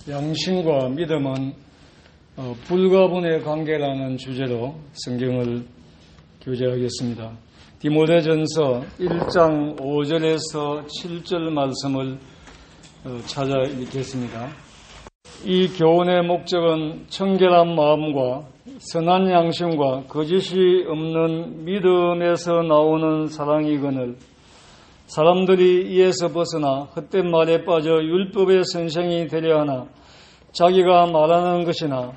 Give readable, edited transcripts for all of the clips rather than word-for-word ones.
양심과 믿음은 불가분의 관계라는 주제로 성경을 교제하겠습니다. 디모데전서 1장 5절에서 7절 말씀을 찾아 읽겠습니다. 이 교훈의 목적은 청결한 마음과 선한 양심과 거짓이 없는 믿음에서 나오는 사랑이거늘 사람들이 이에서 벗어나 헛된 말에 빠져 율법의 선생이 되려 하나 자기가 말하는 것이나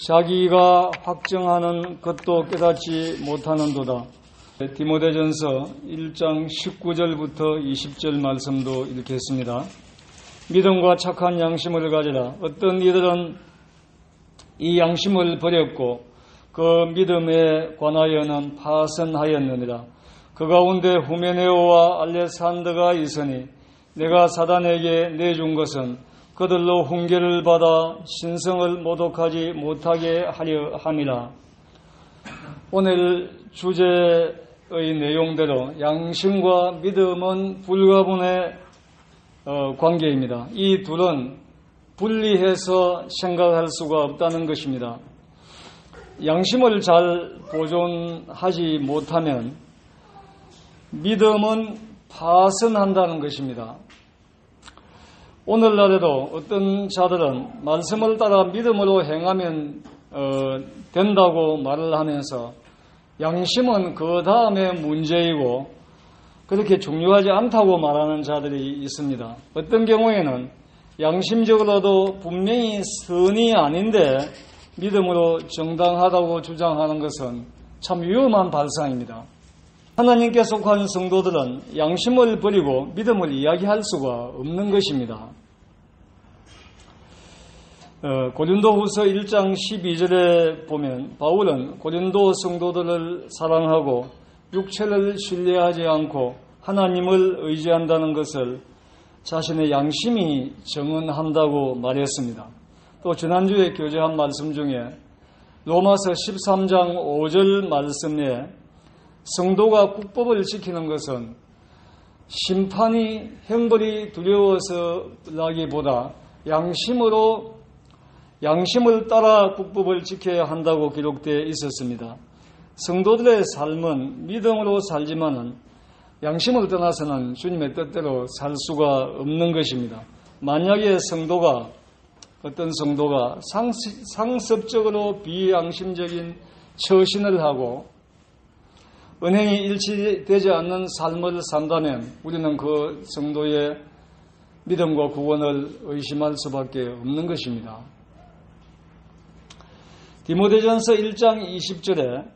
자기가 확정하는 것도 깨닫지 못하는도다. 디모데전서 1장 19절부터 20절 말씀도 읽겠습니다. 믿음과 착한 양심을 가지라. 어떤 이들은 이 양심을 버렸고 그 믿음에 관하여는 파선하였느니라. 그 가운데 후메네오와 알렉산더가 있으니 내가 사단에게 내준 것은 그들로 훈계를 받아 신성을 모독하지 못하게 하려 함이라. 오늘 주제의 내용대로 양심과 믿음은 불가분의 관계입니다. 이 둘은 분리해서 생각할 수가 없다는 것입니다. 양심을 잘 보존하지 못하면 믿음은 파선한다는 것입니다. 오늘날에도 어떤 자들은 말씀을 따라 믿음으로 행하면 된다고 말을 하면서 양심은 그 다음에 문제이고 그렇게 중요하지 않다고 말하는 자들이 있습니다. 어떤 경우에는 양심적으로도 분명히 선이 아닌데 믿음으로 정당하다고 주장하는 것은 참 위험한 발상입니다. 하나님께 속한 성도들은 양심을 버리고 믿음을 이야기할 수가 없는 것입니다. 고린도후서 1장 12절에 보면 바울은 고린도 성도들을 사랑하고 육체를 신뢰하지 않고 하나님을 의지한다는 것을 자신의 양심이 정언한다고 말했습니다. 또 지난주에 교제한 말씀 중에 로마서 13장 5절 말씀에 성도가 국법을 지키는 것은 심판이 형벌이 두려워서라기보다 양심을 따라 국법을 지켜야 한다고 기록되어 있었습니다. 성도들의 삶은 믿음으로 살지만은 양심을 떠나서는 주님의 뜻대로 살 수가 없는 것입니다. 만약에 어떤 성도가 상습적으로 비양심적인 처신을 하고 은행이 일치되지 않는 삶을 산다면 우리는 그 성도의 믿음과 구원을 의심할 수밖에 없는 것입니다. 디모데전서 1장 20절에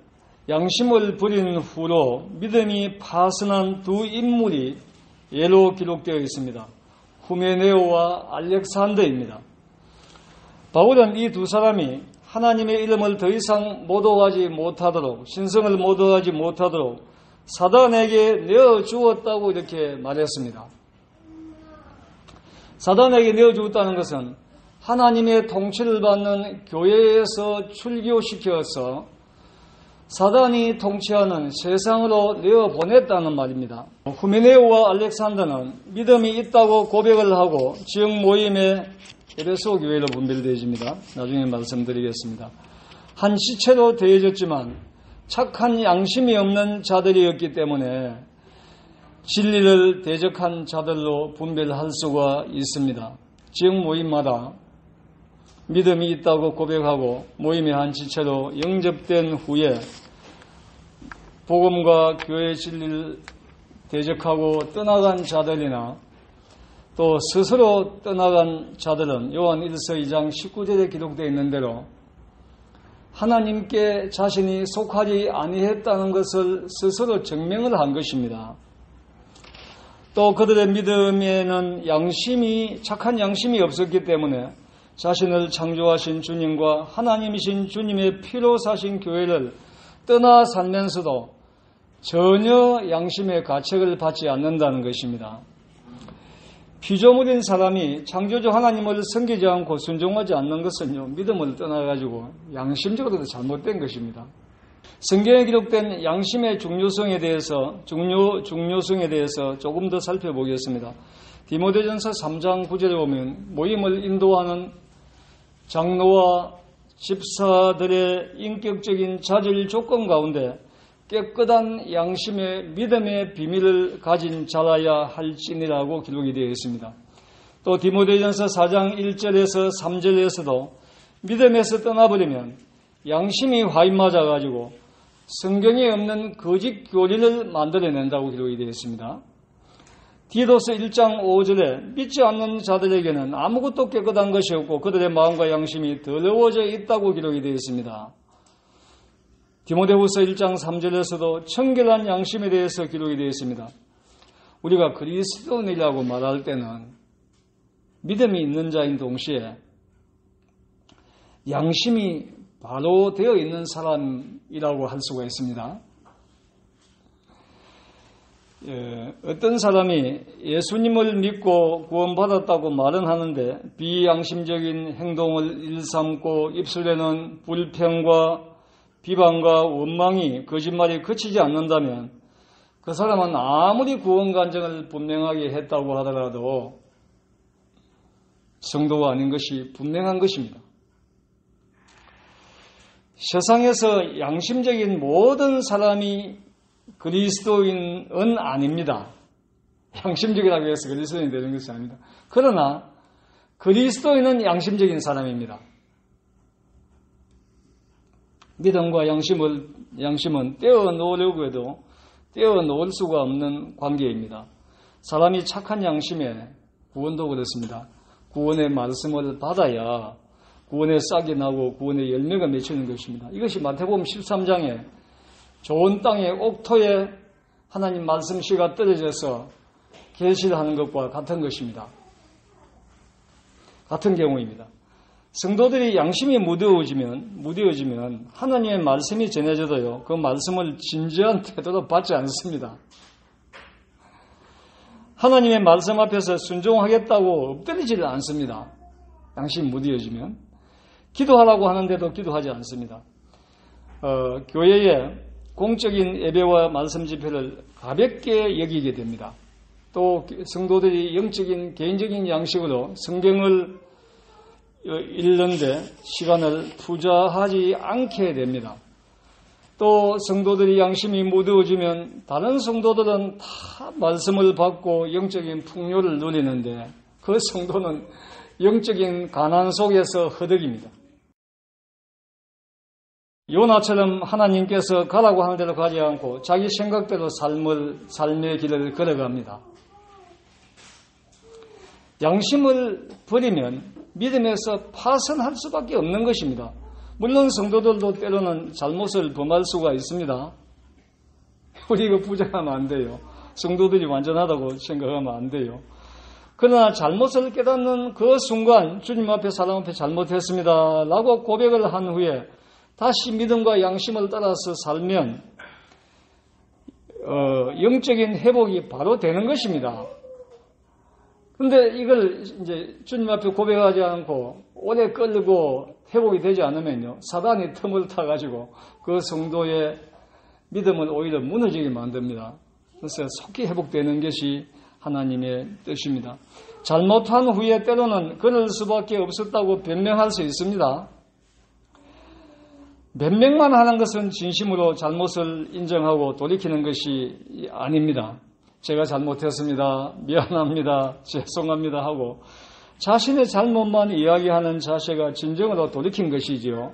양심을 버린 후로 믿음이 파선한 두 인물이 예로 기록되어 있습니다. 후메네오와 알렉산더입니다. 바울은 이 두 사람이 하나님의 이름을 더 이상 모독하지 못하도록 신성을 모독하지 못하도록 사단에게 내어주었다고 이렇게 말했습니다. 사단에게 내어주었다는 것은 하나님의 통치를 받는 교회에서 출교시켜서 사단이 통치하는 세상으로 내어보냈다는 말입니다. 후메네오와 알렉산더는 믿음이 있다고 고백을 하고 지역 모임에 에베소 교회로 분별되어집니다. 나중에 말씀드리겠습니다. 한 시체로 되어졌지만 착한 양심이 없는 자들이었기 때문에 진리를 대적한 자들로 분별할 수가 있습니다. 지역 모임마다 믿음이 있다고 고백하고 모임의 한 지체로 영접된 후에 복음과 교회의 진리를 대적하고 떠나간 자들이나 또 스스로 떠나간 자들은 요한 1서 2장 19절에 기록되어 있는 대로 하나님께 자신이 속하지 아니했다는 것을 스스로 증명을 한 것입니다. 또 그들의 믿음에는 착한 양심이 없었기 때문에 자신을 창조하신 주님과 하나님이신 주님의 피로 사신 교회를 떠나 살면서도 전혀 양심의 가책을 받지 않는다는 것입니다. 피조물인 사람이 창조주 하나님을 섬기지 않고 순종하지 않는 것은요, 믿음을 떠나가지고 양심적으로도 잘못된 것입니다. 성경에 기록된 양심의 중요성에 대해서 조금 더 살펴보겠습니다. 디모데전서 3장 9절에 보면 모임을 인도하는 장로와 집사들의 인격적인 자질 조건 가운데 깨끗한 양심의 믿음의 비밀을 가진 자라야 할지니라고 기록이 되어 있습니다. 또 디모데전서 4장 1절에서 3절에서도 믿음에서 떠나버리면 양심이 화인 맞아가지고 성경에 없는 거짓 교리를 만들어낸다고 기록이 되어 있습니다. 디도서 1장 5절에 믿지 않는 자들에게는 아무것도 깨끗한 것이 없고 그들의 마음과 양심이 더러워져 있다고 기록이 되어 있습니다. 디모데후서 1장 3절에서도 청결한 양심에 대해서 기록이 되어 있습니다. 우리가 그리스도인이라고 말할 때는 믿음이 있는 자인 동시에 양심이 바로 되어 있는 사람이라고 할 수가 있습니다. 어떤 사람이 예수님을 믿고 구원받았다고 말은 하는데 비양심적인 행동을 일삼고 입술에는 불평과 비방과 원망이 거짓말이 그치지 않는다면 그 사람은 아무리 구원 간증을 분명하게 했다고 하더라도 성도가 아닌 것이 분명한 것입니다. 세상에서 양심적인 모든 사람이 그리스도인은 아닙니다. 양심적이라고 해서 그리스도인이 되는 것이 아닙니다. 그러나 그리스도인은 양심적인 사람입니다. 믿음과 양심은 떼어놓으려고 해도 떼어놓을 수가 없는 관계입니다. 사람이 착한 양심에 구원도 그렇습니다. 구원의 말씀을 받아야 구원의 싹이 나고 구원의 열매가 맺히는 것입니다. 이것이 마태복음 13장에 좋은 땅의 옥토에 하나님 말씀 씨가 떨어져서 계시를 하는 것과 같은 것입니다. 같은 경우입니다. 성도들이 양심이 무뎌지면 하나님의 말씀이 전해져도요, 그 말씀을 진지한 태도로 받지 않습니다. 하나님의 말씀 앞에서 순종하겠다고 엎드리지를 않습니다. 양심이 무뎌지면. 기도하라고 하는데도 기도하지 않습니다. 교회의 공적인 예배와 말씀 집회를 가볍게 여기게 됩니다. 또 성도들이 영적인 개인적인 양식으로 성경을 읽는데 시간을 투자하지 않게 됩니다. 또 성도들이 양심이 무뎌지면 다른 성도들은 다 말씀을 받고 영적인 풍요를 누리는데 그 성도는 영적인 가난 속에서 허덕입니다. 요나처럼 하나님께서 가라고 하는 대로 가지 않고 자기 생각대로 삶의 길을 걸어갑니다. 양심을 버리면 믿음에서 파선할 수밖에 없는 것입니다. 물론 성도들도 때로는 잘못을 범할 수가 있습니다. 우리가 부정하면 안 돼요. 성도들이 완전하다고 생각하면 안 돼요. 그러나 잘못을 깨닫는 그 순간 주님 앞에 사람 앞에 잘못했습니다 라고 고백을 한 후에 다시 믿음과 양심을 따라서 살면 영적인 회복이 바로 되는 것입니다. 그런데 이걸 이제 주님 앞에 고백하지 않고 오래 끌고 회복이 되지 않으면요, 사단이 틈을 타가지고 그 성도의 믿음을 오히려 무너지게 만듭니다. 그래서 속히 회복되는 것이 하나님의 뜻입니다. 잘못한 후에 때로는 그럴 수밖에 없었다고 변명할 수 있습니다. 변명만 하는 것은 진심으로 잘못을 인정하고 돌이키는 것이 아닙니다. 제가 잘못했습니다. 미안합니다. 죄송합니다 하고 자신의 잘못만 이야기하는 자세가 진정으로 돌이킨 것이지요.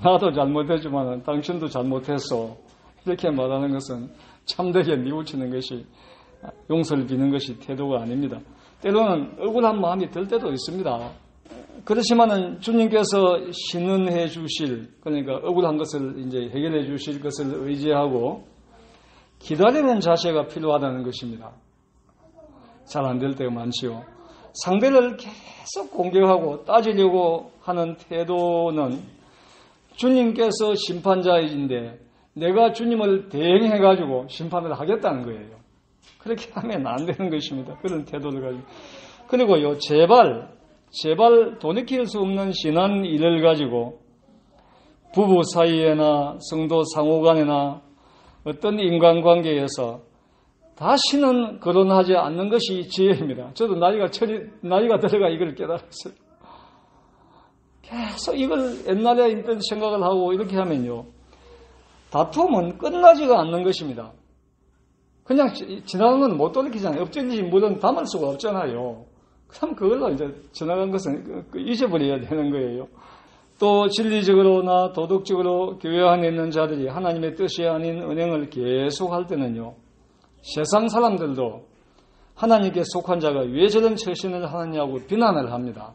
나도 잘못했지만 당신도 잘못했어. 이렇게 말하는 것은 참되게 뉘우치는 것이, 용서를 비는 것이 태도가 아닙니다. 때로는 억울한 마음이 들 때도 있습니다. 그렇지만은 주님께서 신은해 주실, 그러니까 억울한 것을 이제 해결해 주실 것을 의지하고 기다리는 자세가 필요하다는 것입니다. 잘 안 될 때가 많지요. 상대를 계속 공격하고 따지려고 하는 태도는 주님께서 심판자이신데 내가 주님을 대행해가지고 심판을 하겠다는 거예요. 그렇게 하면 안 되는 것입니다. 그런 태도를 가지고. 그리고요, 제발 돌이킬 수 없는 신한 일을 가지고 부부 사이에나 성도 상호간에나 어떤 인간관계에서 다시는 거론하지 않는 것이 지혜입니다. 저도 나이가 들어가 이걸 깨달았어요. 계속 이걸 옛날에 있던 생각을 하고 이렇게 하면요, 다툼은 끝나지가 않는 것입니다. 그냥 지나간 건 못 돌이키잖아요. 엎질리지 물은 담을 수가 없잖아요. 그럼 그걸로 이제 지나간 것은 잊어버려야 되는 거예요. 또 진리적으로나 도덕적으로 교회 안에 있는 자들이 하나님의 뜻이 아닌 언행을 계속 할 때는요, 세상 사람들도 하나님께 속한 자가 왜 저런 처신을 하느냐고 비난을 합니다.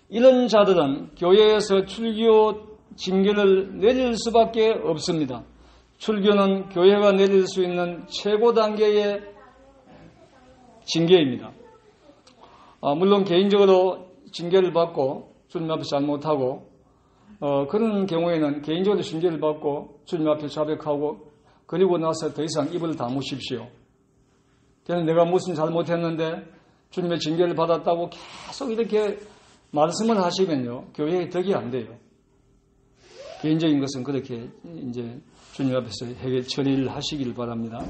이런 자들은 교회에서 출교 징계를 내릴 수밖에 없습니다. 출교는 교회가 내릴 수 있는 최고 단계의 징계입니다. 물론 개인적으로 징계를 받고 주님 앞에 잘못하고 그런 경우에는 개인적으로 징계를 받고 주님 앞에 자백하고 그리고 나서 더 이상 입을 다무십시오. 저는 내가 무슨 잘못했는데 주님의 징계를 받았다고 계속 이렇게 말씀을 하시면요, 교회의 덕이 안 돼요. 개인적인 것은 그렇게 이제 주님 앞에서 해결 처리를 하시길 바랍니다.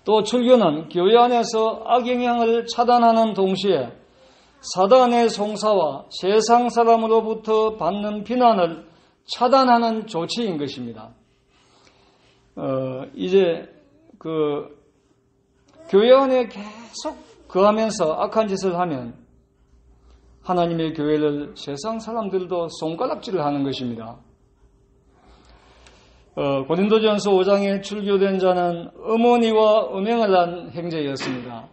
또 출교는 교회 안에서 악영향을 차단하는 동시에 사단의 송사와 세상 사람으로부터 받는 비난을 차단하는 조치인 것입니다. 이제 교회 안에 계속 거하면서 악한 짓을 하면 하나님의 교회를 세상 사람들도 손가락질을 하는 것입니다. 고린도전서 5장에 출교된 자는 어머니와 음행을 한 행제였습니다.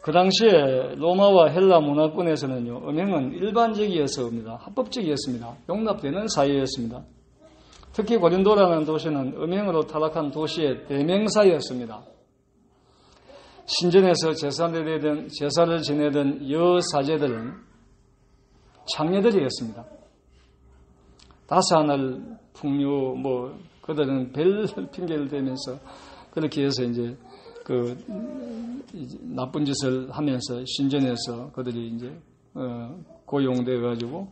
그 당시에 로마와 헬라 문화권에서는요, 음행은 일반적이었습니다. 합법적이었습니다. 용납되는 사회였습니다. 특히 고린도라는 도시는 음행으로 타락한 도시의 대명사였습니다. 신전에서 제사를 지내던 여사제들은 창녀들이었습니다. 다산을 풍류, 그들은 별 핑계를 대면서 그렇게 해서 이제 나쁜 짓을 하면서 신전에서 그들이 이제 고용돼 가지고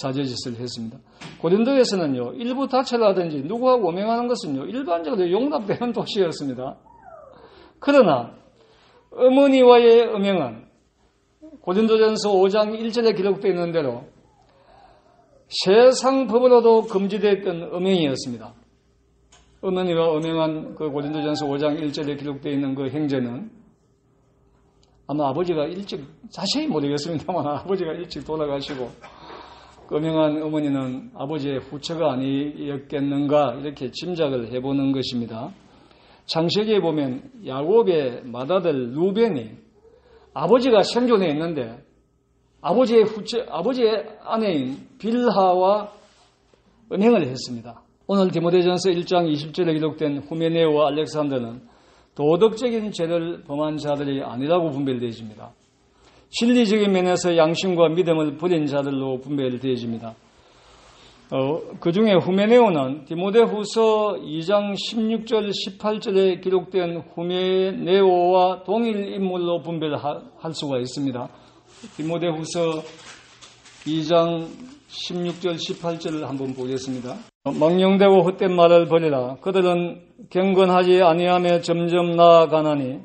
사제짓을 했습니다. 고린도에서는요, 일부 다처라든지 누구하고 오명하는 것은요, 일반적으로 용납되는 도시였습니다. 그러나 어머니와의 음행은 고린도전서 5장 1절에 기록되어 있는 대로 세상 법으로도 금지되었던 음행이었습니다. 어머니와 음행한 그 고린도전서 5장 1절에 기록되어 있는 그 행제는 아마 아버지가 일찍, 자세히 모르겠습니다만 아버지가 일찍 돌아가시고 음행한 어머니는 아버지의 후처가 아니었겠는가 이렇게 짐작을 해보는 것입니다. 창세기에 보면 야곱의 맏아들 루벤이 아버지가 생존해 있는데 아버지의 아내인 빌하와 음행을 했습니다. 오늘 디모데전서 1장 20절에 기록된 후메네오와 알렉산더는 도덕적인 죄를 범한 자들이 아니라고 분별되어집니다. 진리적인 면에서 양심과 믿음을 버린 자들로 분별되어집니다. 그 중에 후메네오는 디모데후서 2장 16절 18절에 기록된 후메네오와 동일 인물로 분별할 수가 있습니다. 디모데후서 2장 16절 18절을 한번 보겠습니다. 망령되고 헛된 말을 버리라. 그들은 경건하지 아니하며 점점 나아가나니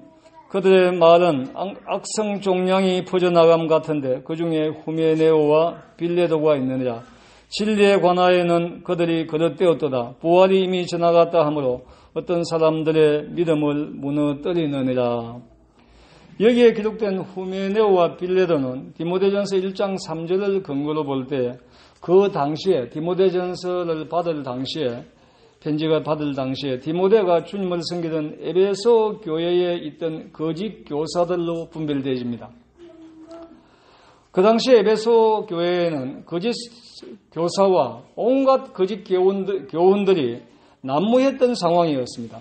그들의 말은 악성 종량이 퍼져나감 같은데 그 중에 후메네오와 빌레도가 있느니라. 진리에 관하여는 그들이 거듭되었도다. 부활이 이미 지나갔다 하므로 어떤 사람들의 믿음을 무너뜨리느니라. 여기에 기록된 후메네오와 빌레도는 디모데전서 1장 3절을 근거로 볼 때 그 당시에 디모데전서를 받을 당시에 편지가 받을 당시에 디모데가 주님을 섬기던 에베소 교회에 있던 거짓 교사들로 분별되어집니다. 그 당시 에베소 교회에는 거짓 교사와 온갖 거짓 교훈들이 난무했던 상황이었습니다.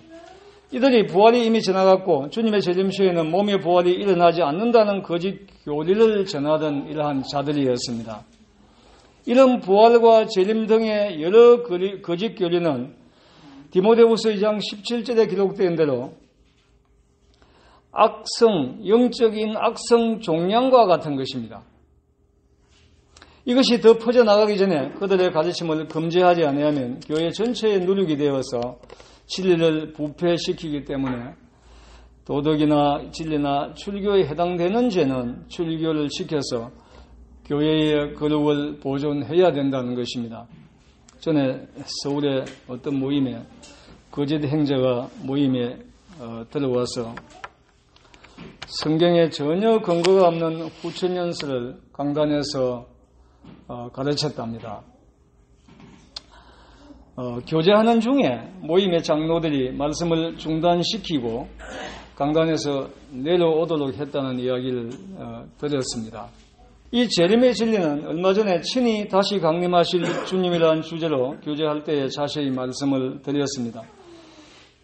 이들이 부활이 이미 지나갔고 주님의 재림시에는 몸의 부활이 일어나지 않는다는 거짓 교리를 전하던 이러한 자들이었습니다. 이런 부활과 재림 등의 여러 거짓 교리는 디모데후서 2장 17절에 기록된 대로 영적인 악성 종량과 같은 것입니다. 이것이 더 퍼져나가기 전에 그들의 가르침을 금지하지 아니하면 교회 전체의 누룩이 되어서 진리를 부패시키기 때문에 도덕이나 진리나 출교에 해당되는 죄는 출교를 시켜서 교회의 거룩을 보존해야 된다는 것입니다. 전에 서울의 어떤 모임에 거짓 행자가 모임에 들어와서 성경에 전혀 근거가 없는 후천연설을 강단에서 가르쳤답니다. 교제하는 중에 모임의 장로들이 말씀을 중단시키고 강단에서 내려오도록 했다는 이야기를 드렸습니다. 이 재림의 진리는 얼마 전에 친히 다시 강림하실 주님이라는 주제로 교제할 때에 자세히 말씀을 드렸습니다.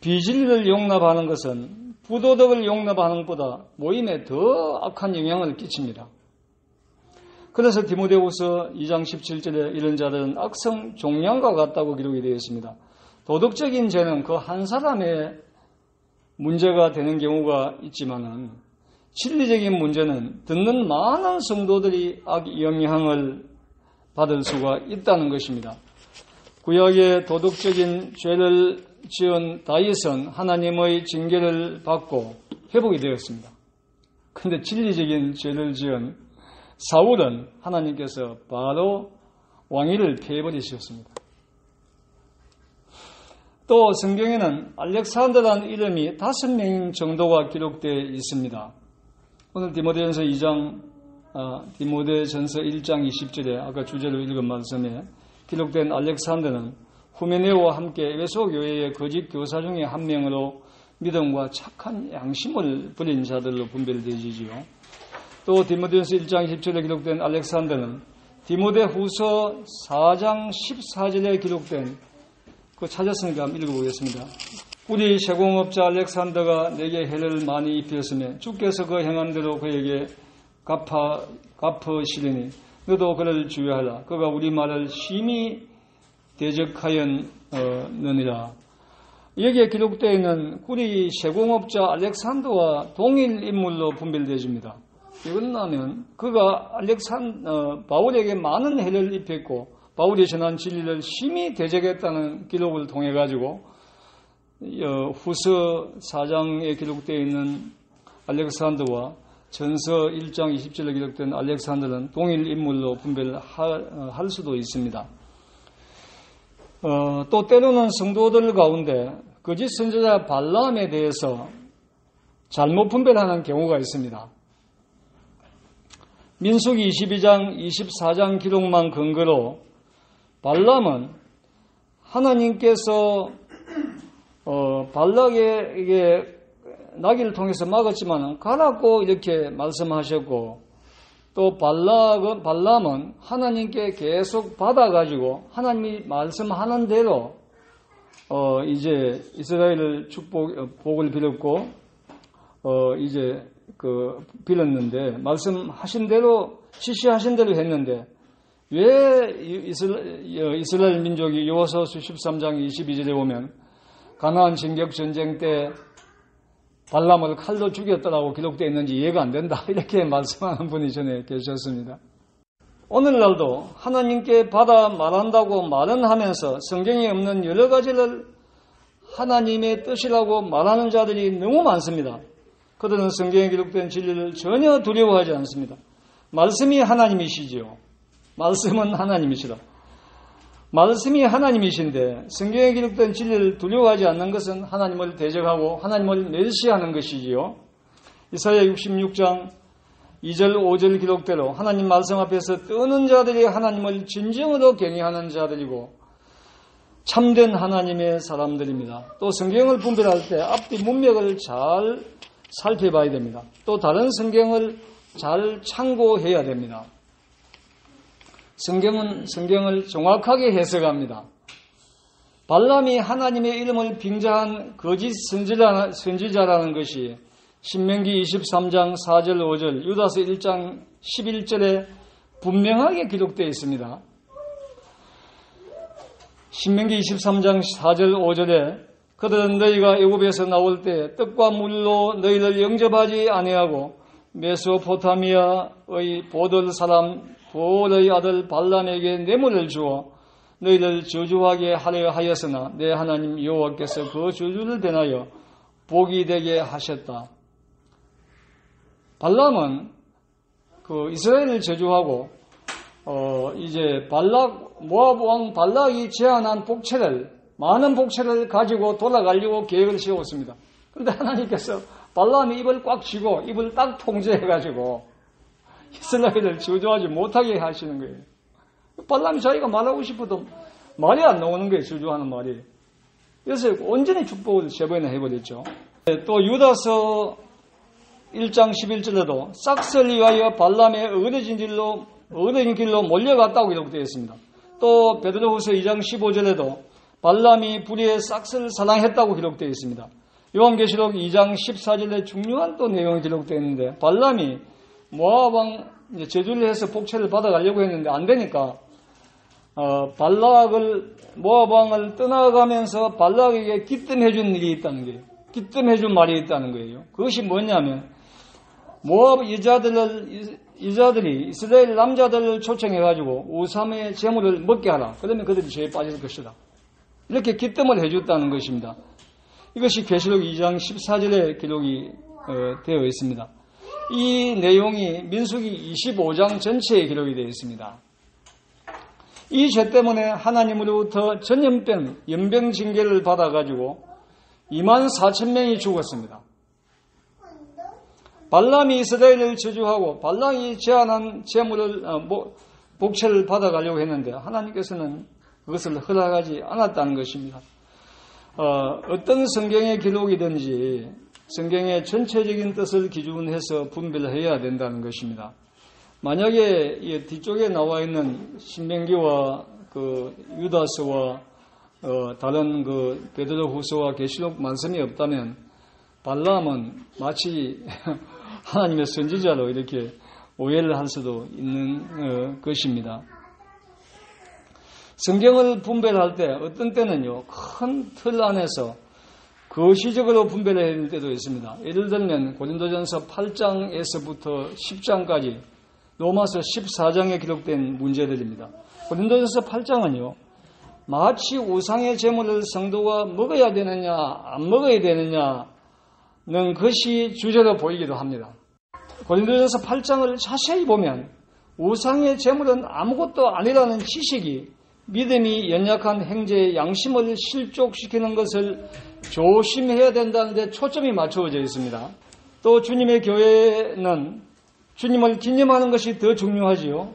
비진리를 용납하는 것은 부도덕을 용납하는 것보다 모임에 더 악한 영향을 끼칩니다. 그래서 디모데후서 2장 17절에 이런 자들은 악성 종양과 같다고 기록이 되어 있습니다. 도덕적인 죄는 그 한 사람의 문제가 되는 경우가 있지만은 진리적인 문제는 듣는 많은 성도들이 악 영향을 받을 수가 있다는 것입니다. 구약의 도덕적인 죄를 지은 다윗은 하나님의 징계를 받고 회복이 되었습니다. 그런데 진리적인 죄를 지은 사울은 하나님께서 바로 왕위를 폐해버리셨습니다. 또 성경에는 알렉산더라는 이름이 5명 정도가 기록되어 있습니다. 오늘 디모데전서 1장 20절에 아까 주제로 읽은 말씀에 기록된 알렉산더는 후메네오와 함께 에베소 교회의 거짓 교사 중에 한 명으로 믿음과 착한 양심을 버린 자들로 분별되지요. 또 디모데전서 1장 10절에 기록된 알렉산더는 디모데후서 4장 14절에 기록된 그 찾았으니까 한번 읽어보겠습니다. 우리 세공업자 알렉산더가 내게 해를 많이 입혔으며 주께서 그 행한 대로 그에게 갚으시리니 너도 그를 주의하라. 그가 우리 말을 심히 대적하였느니라. 여기에 기록되어 있는 우리 세공업자 알렉산더와 동일 인물로 분별되어집니다. 이것은 그가 바울에게 많은 해를 입혔고 바울이 전한 진리를 심히 대적했다는 기록을 통해 가지고 후서 4장에 기록되어 있는 알렉산더와 전서 1장 20절에 기록된 알렉산더는 동일 인물로 분별할 수도 있습니다. 또 때로는 성도들 가운데 거짓 선지자 발람에 대해서 잘못 분별하는 경우가 있습니다. 민수기 22장 24장 기록만 근거로 발람은 하나님께서 발락에게 나귀를 통해서 막았지만 가라고 이렇게 말씀하셨고 또 발람은 하나님께 계속 받아가지고 하나님이 말씀하는 대로 이제 이스라엘을 복을 빌었고 이제 빌었는데 말씀하신 대로 지시하신 대로 했는데 왜 이스라엘 민족이 여호수아 13장 22절에 보면 가나안 진격 전쟁 때 발람을 칼로 죽였다라고 기록되어 있는지 이해가 안 된다 이렇게 말씀하는 분이 전에 계셨습니다. 오늘날도 하나님께 받아 말한다고 말은 하면서 성경에 없는 여러 가지를 하나님의 뜻이라고 말하는 자들이 너무 많습니다. 그들은 성경에 기록된 진리를 전혀 두려워하지 않습니다. 말씀이 하나님이시지요. 말씀은 하나님이시라. 말씀이 하나님이신데 성경에 기록된 진리를 두려워하지 않는 것은 하나님을 대적하고 하나님을 멸시하는 것이지요. 이사야 66장 2절 5절 기록대로 하나님 말씀 앞에서 떠는 자들이 하나님을 진정으로 경외하는 자들이고 참된 하나님의 사람들입니다. 또 성경을 분별할 때 앞뒤 문맥을 잘 살펴봐야 됩니다. 또 다른 성경을 잘 참고해야 됩니다. 성경은 성경을 정확하게 해석합니다. 발람이 하나님의 이름을 빙자한 거짓 선지자라는 것이 신명기 23장 4절 5절 유다서 1장 11절에 분명하게 기록되어 있습니다. 신명기 23장 4절 5절에 그들은 너희가 애굽에서 나올 때 떡과 물로 너희를 영접하지 아니하고 메소포타미아의 보들 사람 보올의 아들 발람에게 뇌물을 주어 너희를 저주하게 하려 하였으나 내 하나님 여호와께서 그 저주를 대하여 복이 되게 하셨다. 발람은 그 이스라엘을 저주하고 이제 모압 왕 발락이 제안한 많은 복채를 가지고 돌아가려고 계획을 세웠습니다. 그런데 하나님께서 발람이 입을 꽉 쥐고 입을 딱 통제해가지고 이스라엘을 저주하지 못하게 하시는 거예요. 발람이 자기가 말하고 싶어도 말이 안 나오는 거예요. 저주하는 말이. 그래서 온전히 축복을 3번이나 해버렸죠. 또 유다서 1장 11절에도 싹을 위하여 발람의 어그러진 길로 몰려갔다고 기록되어 있습니다. 또 베드로후서 2장 15절에도 발람이 불의의 싹을 사랑했다고 기록되어 있습니다. 요한계시록 2장 14절에 중요한 또 내용이 기록되어 있는데 발람이 모압 왕 저주를 해서 복채를 받아가려고 했는데 안 되니까 모압 왕을 떠나가면서 발락에게 기뜸해준 일이 있다는 거예요. 기뜸해준 말이 있다는 거예요. 그것이 뭐냐면 모압 여자들이 이스라엘 남자들을 초청해가지고 우삼의 제물을 먹게 하라. 그러면 그들이 죄에 빠질 것이다. 이렇게 기뜸을 해줬다는 것입니다. 이것이 계시록 2장 14절에 기록이 되어 있습니다. 이 내용이 민수기 25장 전체에 기록이 되어 있습니다. 이 죄 때문에 하나님으로부터 연병 징계를 받아가지고 24,000명이 죽었습니다. 발람이 이스라엘을 저주하고 발람이 제안한 복채를 받아가려고 했는데 하나님께서는 그것을 허락하지 않았다는 것입니다. 어떤 성경의 기록이든지 성경의 전체적인 뜻을 기준해서 분별해야 된다는 것입니다. 만약에 이 뒤쪽에 나와 있는 신명기와 그 유다서와 다른 그 베드로후서와 계시록 말씀이 없다면 발람은 마치 하나님의 선지자로 이렇게 오해를 할 수도 있는 것입니다. 성경을 분별할 때 어떤 때는요, 큰 틀 안에서 거시적으로 분별해야 할 때도 있습니다. 예를 들면 고린도전서 8장에서부터 10장까지 로마서 14장에 기록된 문제들입니다. 고린도전서 8장은요, 마치 우상의 제물을 성도가 먹어야 되느냐 안 먹어야 되느냐는 것이 주제로 보이기도 합니다. 고린도전서 8장을 자세히 보면 우상의 제물은 아무것도 아니라는 지식이 믿음이 연약한 행제의 양심을 실족시키는 것을 조심해야 된다는 데 초점이 맞춰져 있습니다. 또 주님의 교회는 주님을 기념하는 것이 더 중요하지요.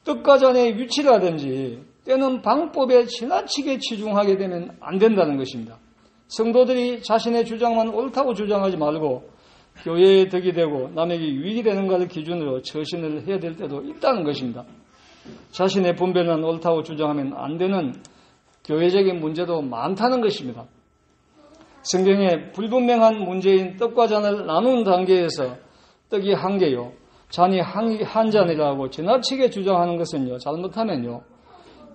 뜻과 잔의 위치라든지 때는 방법에 지나치게 치중하게 되면 안 된다는 것입니다. 성도들이 자신의 주장만 옳다고 주장하지 말고 교회에 덕이 되고 남에게 유익이 되는 것을 기준으로 처신을 해야 될 때도 있다는 것입니다. 자신의 분별만 옳다고 주장하면 안 되는 교회적인 문제도 많다는 것입니다. 성경에 불분명한 문제인 떡과 잔을 나누는 단계에서 떡이 한 개요, 잔이 한 잔이라고 지나치게 주장하는 것은요, 잘못하면요,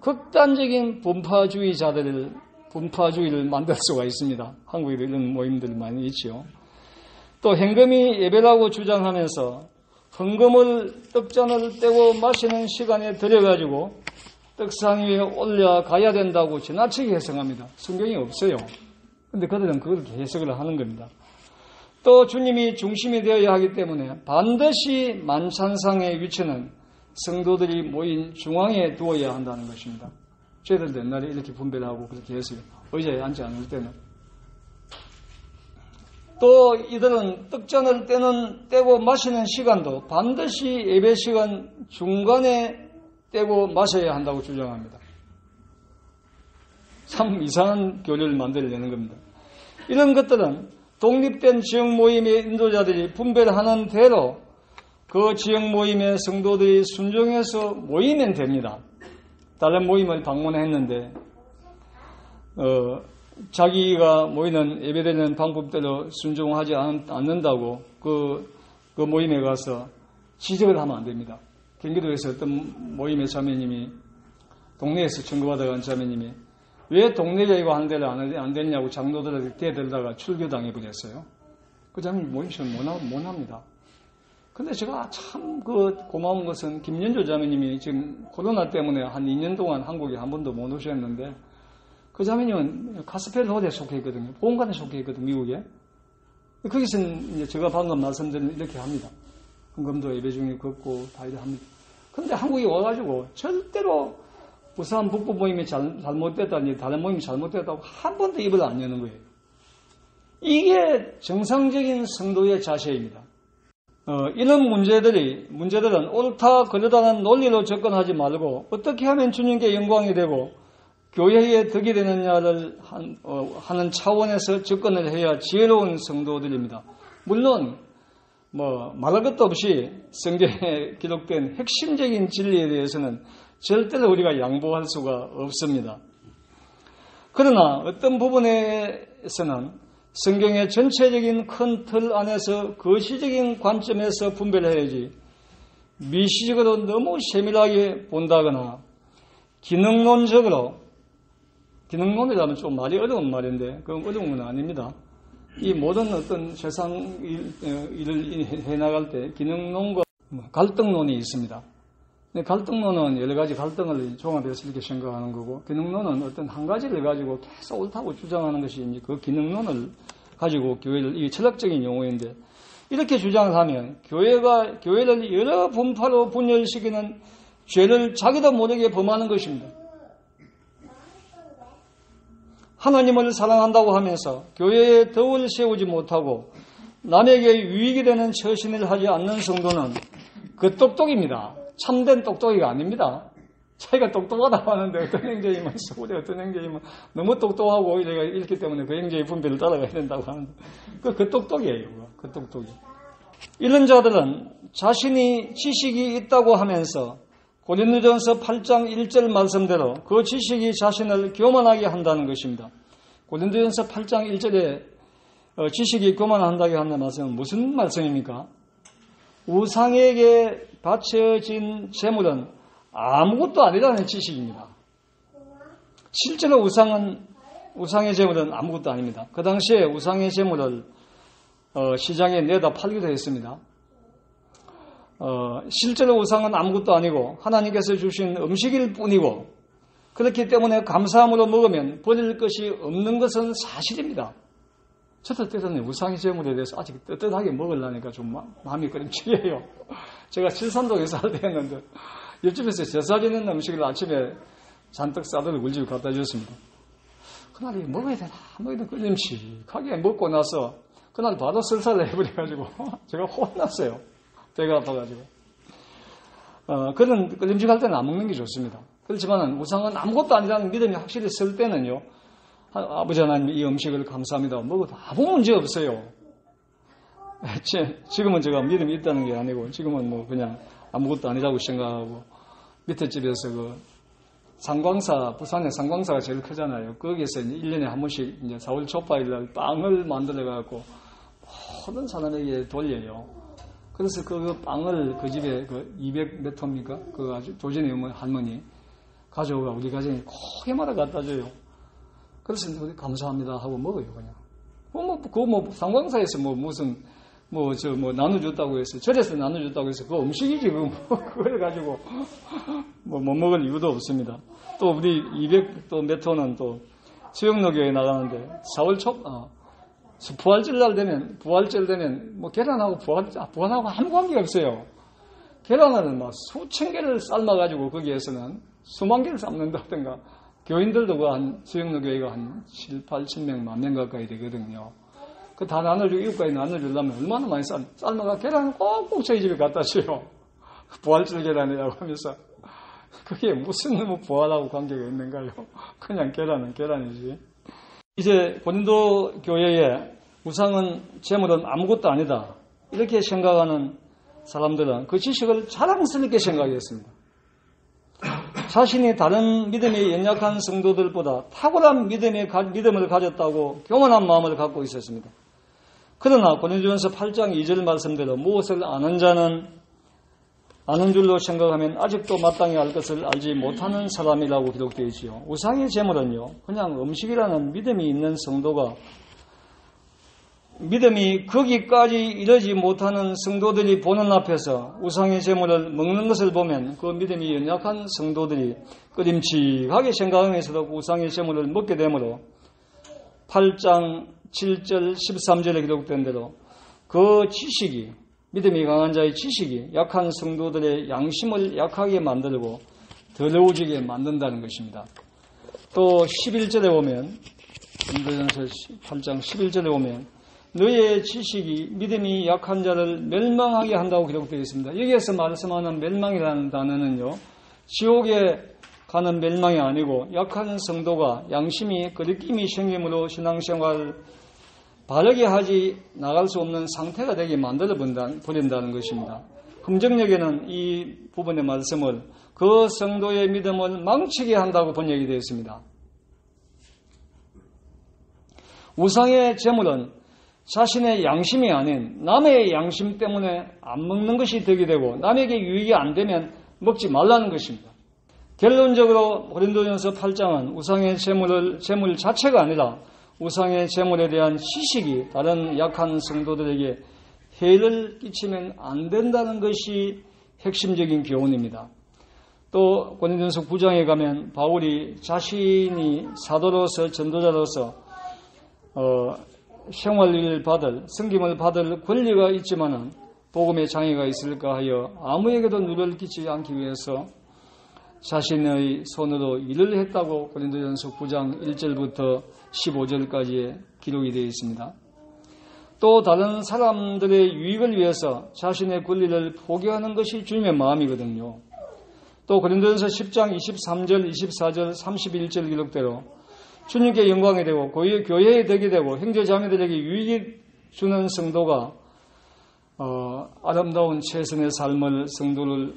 극단적인 분파주의를 만들 수가 있습니다. 한국에도 이런 모임들 많이 있죠. 또 현금이 예배라고 주장하면서 떡잔을 떼고 마시는 시간에 들여가지고 떡상 위에 올려가야 된다고 지나치게 해석합니다. 성경이 없어요. 그런데 그들은 그렇게 해석을 하는 겁니다. 또 주님이 중심이 되어야 하기 때문에 반드시 만찬상의 위치는 성도들이 모인 중앙에 두어야 한다는 것입니다. 저희들도 옛날에 이렇게 분별하고 그렇게 했어요. 의자에 앉지 않을 때는. 또 이들은 떡잔을 떼고 마시는 시간도 반드시 예배 시간 중간에 떼고 마셔야 한다고 주장합니다. 참 이상한 교리를 만들어내는 겁니다. 이런 것들은 독립된 지역 모임의 인도자들이 분별하는 대로 그 지역 모임의 성도들이 순종해서 모이면 됩니다. 다른 모임을 방문했는데 자기가 모이는 예배드리는 방법대로 순종하지 않는다고 그 모임에 가서 지적을 하면 안 됩니다. 경기도에서 어떤 모임의 자매님이 동네에서 청구받아간 자매님이 왜 동네 예배가 하는 데를 안 됐냐고 장로들을 대들다가 출교당해 버렸어요. 그 자매님 모임 시간 못 합니다. 근데 제가 참 고마운 것은 김연조 자매님이 지금 코로나 때문에 한 2년 동안 한국에 한 번도 못 오셨는데 그 자매님은 가스펠 호텔에 속해 있거든요. 보험관에 속해 있거든요, 미국에. 거기서는 이제 제가 방금 말씀드린 이렇게 합니다. 금금도 예배 중에 걷고 다 이렇게 합니다. 근데 한국에 와가지고 절대로 부산 북부 모임이 잘못됐다니 다른 모임이 잘못됐다고 한 번도 입을 안 여는 거예요. 이게 정상적인 성도의 자세입니다. 이런 문제들은 옳다 그르다는 논리로 접근하지 말고 어떻게 하면 주님께 영광이 되고 교회에 덕이 되느냐를 하는 차원에서 접근을 해야 지혜로운 성도들입니다. 물론 말할 것도 없이 성경에 기록된 핵심적인 진리에 대해서는 절대로 우리가 양보할 수가 없습니다. 그러나 어떤 부분에서는 성경의 전체적인 큰 틀 안에서 거시적인 관점에서 분별을 해야지 미시적으로 너무 세밀하게 본다거나 기능론이라면 좀 말이 어려운 말인데 그건 어려운 건 아닙니다. 이 모든 어떤 세상 일을 해나갈 때 기능론과 갈등론이 있습니다. 갈등론은 여러 가지 갈등을 종합해서 이렇게 생각하는 거고, 기능론은 어떤 한 가지를 가지고 계속 옳다고 주장하는 것이 이제 그 기능론을 가지고 교회를, 이 철학적인 용어인데, 이렇게 주장을 하면 교회를 여러 분파로 분열시키는 죄를 자기도 모르게 범하는 것입니다. 하나님을 사랑한다고 하면서 교회에 덕을 세우지 못하고 남에게 유익이 되는 처신을 하지 않는 성도는 그 똑똑입니다. 참된 똑똑이가 아닙니다. 자기가 똑똑하다고 하는데 어떤 형제님은 서울에 어떤 형제님은 너무 똑똑하고 이렇기 때문에 그 형제의 분별을 따라가야 된다고 하는데 그 똑똑이에요. 그 똑똑이. 이런 자들은 자신이 지식이 있다고 하면서 고린도전서 8장 1절 말씀대로 그 지식이 자신을 교만하게 한다는 것입니다. 고린도전서 8장 1절에 지식이 교만한다고 하는 말씀은 무슨 말씀입니까? 우상에게 바쳐진 재물은 아무것도 아니라는 지식입니다. 실제로 우상의 재물은 아무것도 아닙니다. 그 당시에 우상의 재물을 시장에 내다 팔기도 했습니다. 실제로 우상은 아무것도 아니고 하나님께서 주신 음식일 뿐이고, 그렇기 때문에 감사함으로 먹으면 버릴 것이 없는 것은 사실입니다. 저도 때로는 우상의 재물에 대해서 아직 떳떳하게 먹으려니까 좀 마음이 꺼림칙해요. 제가 칠산동에 살 때 했는데 옆집에서 제사 지는 음식을 아침에 잔뜩 싸들고 우리 집에 갖다 줬습니다. 그날이 먹어야 되나 꺼림칙하게 먹고 나서 그날 바로 설사를 해버려가지고 제가 혼났어요. 배가 아파가지고. 그런 꺼림칙할 때는 안 먹는 게 좋습니다. 그렇지만 우상은 아무것도 아니라는 믿음이 확실히 쓸 때는요, 아버지 하나님 이 음식을 감사합니다 먹어도 아무 문제 없어요. 지금은 제가 믿음이 있다는 게 아니고 지금은 그냥 아무것도 아니라고 생각하고, 밑에 집에서 상광사, 부산에 상광사가 제일 크잖아요. 거기에서 1년에 한 번씩 이제 4월 초파일날 빵을 만들어갖고 모든 사람에게 돌려요. 그래서 그 빵을 그 집에 200 몇 톤입니까? 그 아주 조진의 할머니 가져오가 우리 가정에 고개마다 갖다 줘요. 그래서 우리 감사합니다 하고 먹어요, 그냥. 상광사에서 나눠줬다고 해서, 절에서 나눠줬다고 해서, 그 음식이지, 그걸 가지고, 못 먹을 이유도 없습니다. 또 우리 200 또 몇 톤은 또 수영로교에 나가는데, 4월 부활절 되면, 계란하고 부활하고 아무 관계가 없어요. 계란을 수천 개를 삶아가지고, 거기에서는 수만 개를 삶는다든가, 교인들도 수영로교회가 한 7, 8천 명, 10,000명 가까이 되거든요. 다 이웃까지 나눠주려면 얼마나 많이 삶아가 계란을 꼭꼭 저희 집에 갖다 줘요. 부활절 계란이라고 하면서. 그게 무슨 부활하고 관계가 있는가요? 그냥 계란은 계란이지. 이제 고린도 교회에 우상은 재물은 아무것도 아니다, 이렇게 생각하는 사람들은 그 지식을 자랑스럽게 생각했습니다. 자신이 다른 믿음이 연약한 성도들보다 탁월한 믿음을 가졌다고 교만한 마음을 갖고 있었습니다. 그러나 고린도전서 8장 2절 말씀대로 무엇을 아는 자는 아는 줄로 생각하면 아직도 마땅히 알 것을 알지 못하는 사람이라고 기록되어 있지요. 우상의 제물은요, 그냥 음식이라는 믿음이 있는 성도가 믿음이 거기까지 이르지 못하는 성도들이 보는 앞에서 우상의 제물을 먹는 것을 보면 그 믿음이 연약한 성도들이 끄림칙하게 생각하면서도 우상의 제물을 먹게 되므로 8장 7절 13절에 기록된 대로 그 지식이, 믿음이 강한 자의 지식이 약한 성도들의 양심을 약하게 만들고 더러워지게 만든다는 것입니다. 또 11절에 보면, 고린도전서 8장 11절에 보면 너의 지식이 믿음이 약한 자를 멸망하게 한다고 기록되어 있습니다. 여기에서 말씀하는 멸망이라는 단어는요, 지옥에 가는 멸망이 아니고 약한 성도가 양심이 거리낌이 생김으로 신앙생활 바르게 하지 나갈 수 없는 상태가 되게 만들어 버린다는 것입니다. 금정역에는 이 부분의 말씀을 그 성도의 믿음을 망치게 한다고 번역이 되어 있습니다. 우상의 제물은 자신의 양심이 아닌 남의 양심 때문에 안 먹는 것이 덕이 되고 남에게 유익이 안 되면 먹지 말라는 것입니다. 결론적으로 고린도전서 8장은 우상의 제물 자체가 아니라 우상의 제물에 대한 지식이 다른 약한 성도들에게 해를 끼치면 안 된다는 것이 핵심적인 교훈입니다. 또 고린도전서 9장에 가면 바울이 자신이 사도로서 전도자로서 생활을 받을, 섬김을 받을 권리가 있지만은 복음의 장애가 있을까 하여 아무에게도 누를 끼치지 않기 위해서 자신의 손으로 일을 했다고 고린도전서 9장 1절부터 15절까지의 기록이 되어 있습니다. 또 다른 사람들의 유익을 위해서 자신의 권리를 포기하는 것이 주님의 마음이거든요. 또 고린도전서 10장 23절, 24절, 31절 기록대로 주님께 영광이 되고 교회에 덕이 되고 형제자매들에게 유익이 주는 성도가 아름다운 최선의 삶을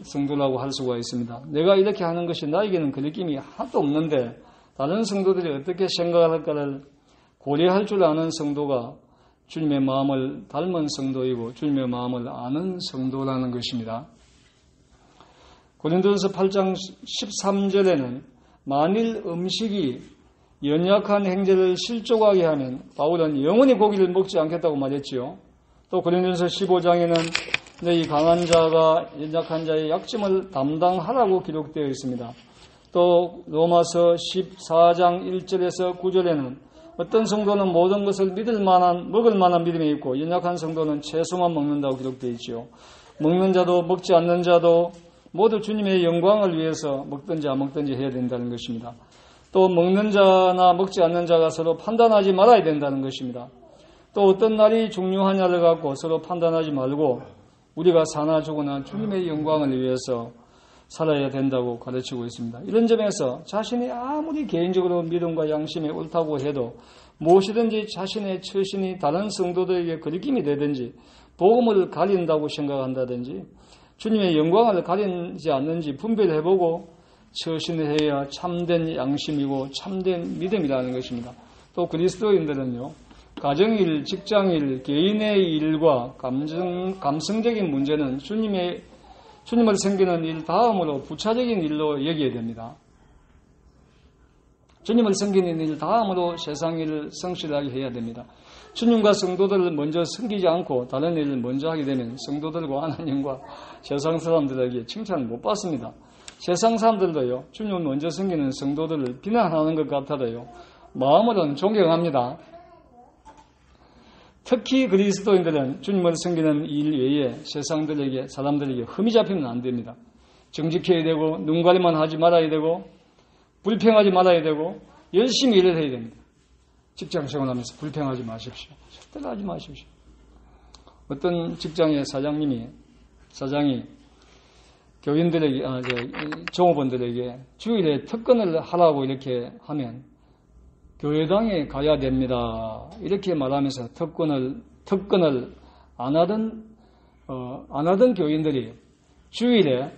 성도라고 할 수가 있습니다. 내가 이렇게 하는 것이 나에게는 그 느낌이 하나도 없는데 다른 성도들이 어떻게 생각할까를 고려할 줄 아는 성도가 주님의 마음을 닮은 성도이고 주님의 마음을 아는 성도라는 것입니다. 고린도전서 8장 13절에는 만일 음식이 연약한 행제를 실족하게 하면 바울은 영원히 고기를 먹지 않겠다고 말했지요. 또 고린도전서 15장에는 너희 강한 자가 연약한 자의 약점을 담당하라고 기록되어 있습니다. 또 로마서 14장 1절에서 9절에는 어떤 성도는 모든 것을 먹을 만한 믿음이 있고 연약한 성도는 채소만 먹는다고 기록되어 있지요. 먹는 자도 먹지 않는 자도 모두 주님의 영광을 위해서 먹든지 안 먹든지 해야 된다는 것입니다. 또 먹는 자나 먹지 않는 자가 서로 판단하지 말아야 된다는 것입니다. 또 어떤 날이 중요하냐를 갖고 서로 판단하지 말고 우리가 사나 죽으나 주님의 영광을 위해서 살아야 된다고 가르치고 있습니다. 이런 점에서 자신이 아무리 개인적으로 믿음과 양심이 옳다고 해도 무엇이든지 자신의 처신이 다른 성도들에게 거리낌이 되든지 복음을 가린다고 생각한다든지 주님의 영광을 가리지 않는지 분별해보고 처신을 해야 참된 양심이고 참된 믿음이라는 것입니다. 또 그리스도인들은요, 가정일, 직장일, 개인의 일과 감성적인 문제는 주님을 섬기는 일 다음으로 부차적인 일로 여겨야 됩니다. 주님을 섬기는 일 다음으로 세상 일을 성실하게 해야 됩니다. 주님과 성도들을 먼저 섬기지 않고 다른 일을 먼저 하게 되면 성도들과 하나님과 세상 사람들에게 칭찬을 못 받습니다. 세상 사람들도요, 주님을 먼저 섬기는 성도들을 비난하는 것 같아도요, 마음으로는 존경합니다. 특히 그리스도인들은 주님을 섬기는 일 외에 사람들에게 흠이 잡히면 안 됩니다. 정직해야 되고, 눈가리만 하지 말아야 되고, 불평하지 말아야 되고, 열심히 일을 해야 됩니다. 직장 생활하면서 불평하지 마십시오. 절대로 하지 마십시오. 어떤 직장의 사장이 교인들에게, 종업원들에게 주일에 특근을 하라고 이렇게 하면 교회당에 가야 됩니다. 이렇게 말하면서 특근을 안 하던 교인들이 주일에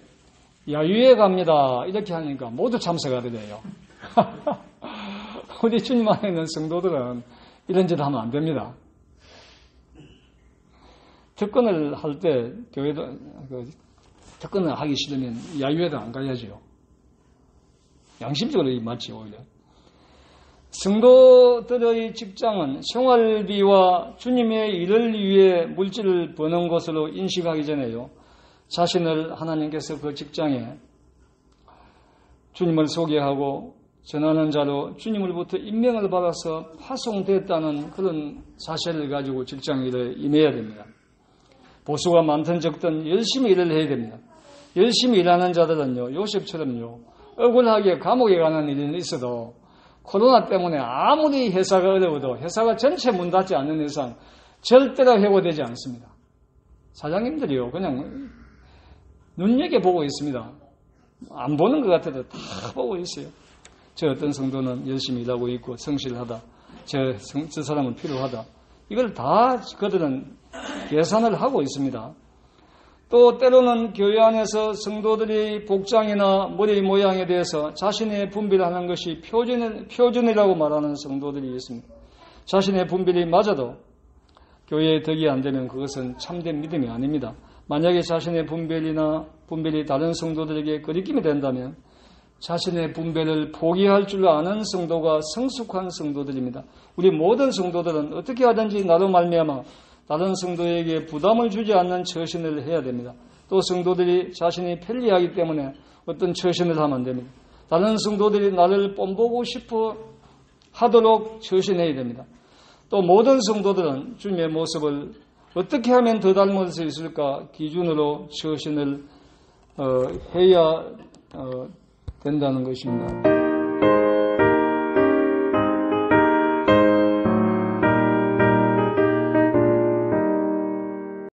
야유회 갑니다. 이렇게 하니까 모두 참석하게 돼요. 우리 주님 안에 있는 성도들은 이런 짓 하면 안 됩니다. 특근을 할 때 교회도 특근을 하기 싫으면 야유회도 안 가야죠. 양심적으로 맞지 오히려. 성도들의 직장은 생활비와 주님의 일을 위해 물질을 버는 것으로 인식하기 전에요, 자신을 하나님께서 그 직장에 주님을 소개하고 전하는 자로 주님으로부터 임명을 받아서 파송됐다는 그런 사실을 가지고 직장 일에 임해야 됩니다. 보수가 많든 적든 열심히 일을 해야 됩니다. 열심히 일하는 자들은요, 요셉처럼요, 억울하게 감옥에 가는 일은 있어도 코로나 때문에 아무리 회사가 어려워도 회사가 전체 문 닫지 않는 이상 절대로 해고되지 않습니다. 사장님들이요, 그냥 눈여겨보고 있습니다. 안 보는 것 같아도 다 보고 있어요. 저 어떤 성도는 열심히 일하고 있고 성실하다, 저 사람은 필요하다, 이걸 다 그들은 계산을 하고 있습니다. 또 때로는 교회 안에서 성도들이 복장이나 머리 모양에 대해서 자신의 분별하는 것이 표준이라고 말하는 성도들이 있습니다. 자신의 분별이 맞아도 교회에 덕이 안 되면 그것은 참된 믿음이 아닙니다. 만약에 자신의 분별이 다른 성도들에게 거리낌이 된다면 자신의 분별을 포기할 줄 아는 성도가 성숙한 성도들입니다. 우리 모든 성도들은 어떻게 하든지 나로 말미암아 다른 성도에게 부담을 주지 않는 처신을 해야 됩니다. 또 성도들이 자신이 편리하기 때문에 어떤 처신을 하면 안 됩니다. 다른 성도들이 나를 뽐보고 싶어 하도록 처신해야 됩니다. 또 모든 성도들은 주님의 모습을 어떻게 하면 더 닮을 수 있을까 기준으로 처신을 해야 된다는 것입니다.